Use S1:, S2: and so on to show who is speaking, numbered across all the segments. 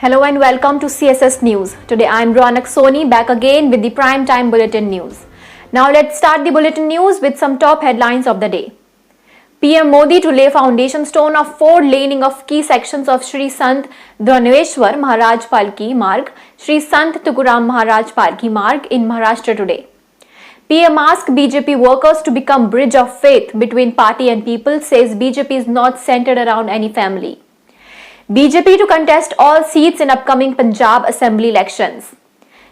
S1: Hello and welcome to CSS News. Today I am Ronak Soni back again with the prime time bulletin news. Now let's start the bulletin news with some top headlines of the day. PM Modi to lay foundation stone of four-laning of key sections of Shri Sant Dhanveshwar Maharaj Palki Marg, Shri Sant Tukaram Maharaj Palki Marg in Maharashtra today. PM asked BJP workers to become bridge of faith between party and people, says BJP is not centered around any family. BJP to contest all seats in upcoming Punjab Assembly elections.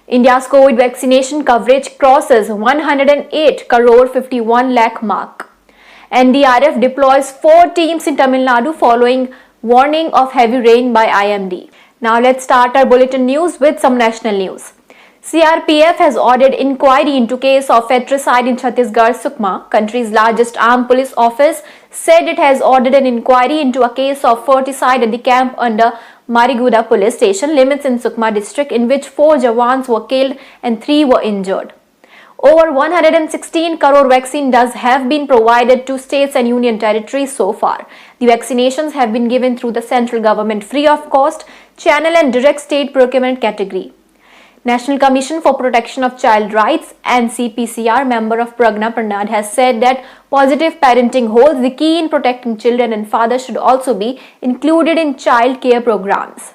S1: India's COVID vaccination coverage crosses 108 crore 51 lakh mark. NDRF deploys 4 teams in Tamil Nadu following warning of heavy rain by IMD. Now let's start our bulletin news with some national news. CRPF has ordered inquiry into case of fetricide in Chhattisgarh. Sukma, country's largest armed police office, said it has ordered an inquiry into a case of fetricide at the camp under Mariguda police station limits in Sukma district, in which 4 Jawans were killed and 3 were injured. Over 116 crore vaccine doses have been provided to states and union territories so far. The vaccinations have been given through the central government free of cost channel and direct state procurement category. National Commission for Protection of Child Rights and CPCR member of Pragna Pranad has said that positive parenting holds the key in protecting children, and fathers should also be included in child care programs.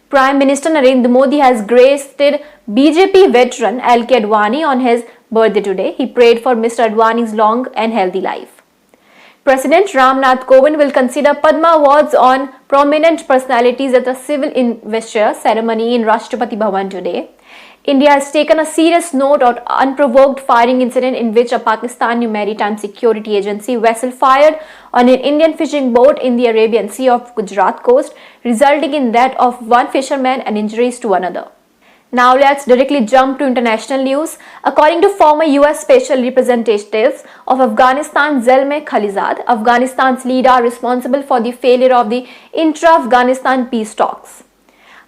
S1: Prime Minister Narendra Modi has graced BJP veteran L.K. Advani on his birthday today. He prayed for Mr. Advani's long and healthy life. President Ramnath Kovind will consider Padma Awards on prominent personalities at a civil investiture ceremony in Rashtrapati Bhavan today. India has taken a serious note of unprovoked firing incident in which a Pakistani maritime security agency vessel fired on an Indian fishing boat in the Arabian Sea of Gujarat coast, resulting in that of one fisherman and injuries to another. Now let's directly jump to international news. According to former US Special Representatives of Afghanistan Zalmay Khalilzad, Afghanistan's leader are responsible for the failure of the intra-Afghanistan peace talks.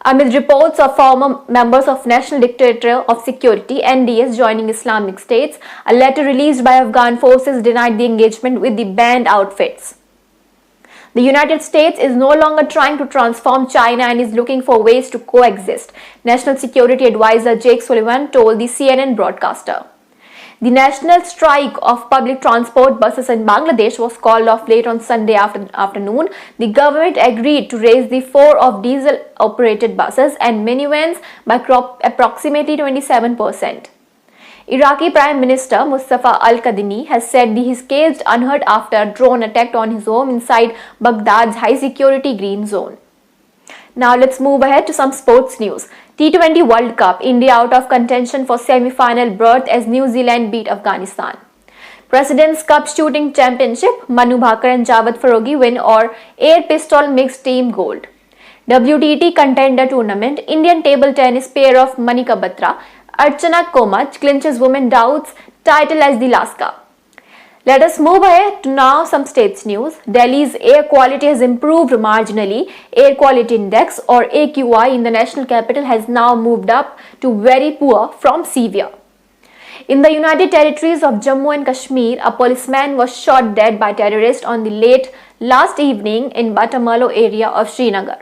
S1: Amid reports of former members of National Directorate of Security (NDS) joining Islamic States, a letter released by Afghan forces denied the engagement with the banned outfits. The United States is no longer trying to transform China and is looking for ways to coexist, National Security Advisor Jake Sullivan told the CNN broadcaster. The national strike of public transport buses in Bangladesh was called off late on Sunday afternoon. The government agreed to raise the fare of diesel-operated buses and minivans by approximately 27%. Iraqi Prime Minister Mustafa al-Kadhimi has said he is caged unhurt after a drone attacked on his home inside Baghdad's high-security green zone. Now let's move ahead to some sports news. T20 World Cup, India out of contention for semi-final berth as New Zealand beat Afghanistan. President's Cup Shooting Championship, Manu Bhaker and Javad Faroghi win or air pistol mixed team gold. WTT Contender Tournament, Indian table tennis pair of Manika Batra, Archana Komach clinches women doubts title as the Laska. Let us move ahead to now some states news. Delhi's air quality has improved marginally. Air Quality Index or AQI in the national capital has now moved up to very poor from severe. In the United Territories of Jammu and Kashmir, a policeman was shot dead by terrorists on the late last evening in Batamallo area of Srinagar.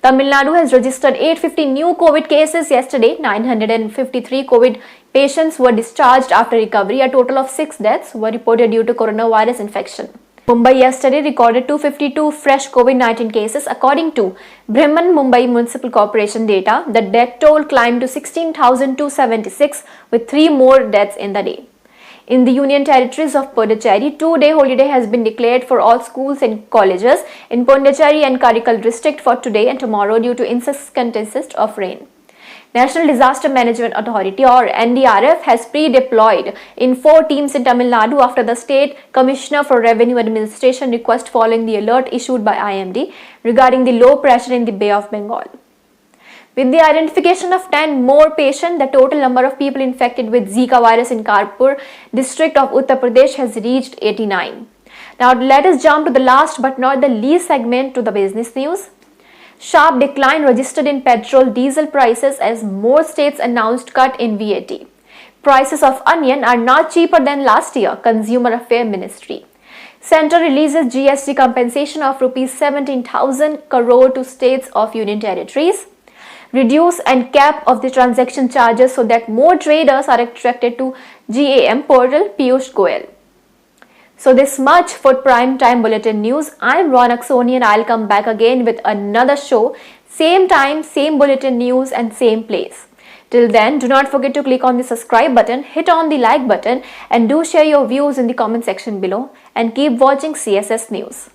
S1: Tamil Nadu has registered 850 new COVID cases yesterday. 953 COVID patients were discharged after recovery. A total of 6 deaths were reported due to coronavirus infection. Mumbai yesterday recorded 252 fresh COVID-19 cases. According to Briman Mumbai Municipal Corporation data, the death toll climbed to 16,276 with 3 more deaths in the day. In the Union Territories of Pondicherry, 2-day holiday has been declared for all schools and colleges in Pondicherry and Karikal district for today and tomorrow due to incessant of rain. National Disaster Management Authority or NDRF has pre-deployed in 4 teams in Tamil Nadu after the State Commissioner for Revenue Administration request following the alert issued by IMD regarding the low pressure in the Bay of Bengal. With the identification of 10 more patients, the total number of people infected with Zika virus in Kanpur district of Uttar Pradesh has reached 89. Now let us jump to the last but not the least segment to the business news. Sharp decline registered in petrol diesel prices as more states announced cut in VAT. Prices of onion are now cheaper than last year, Consumer Affairs Ministry. Centre releases GST compensation of Rs 17,000 crore to states of union territories. reduce and cap of the transaction charges so that more traders are attracted to GAM portal, Piyush Goyal. So this much for Prime Time Bulletin News. I'm Ronak Soni and I'll come back again with another show. Same time, same bulletin news and same place. Till then, do not forget to click on the subscribe button, hit on the like button and do share your views in the comment section below and keep watching CSS News.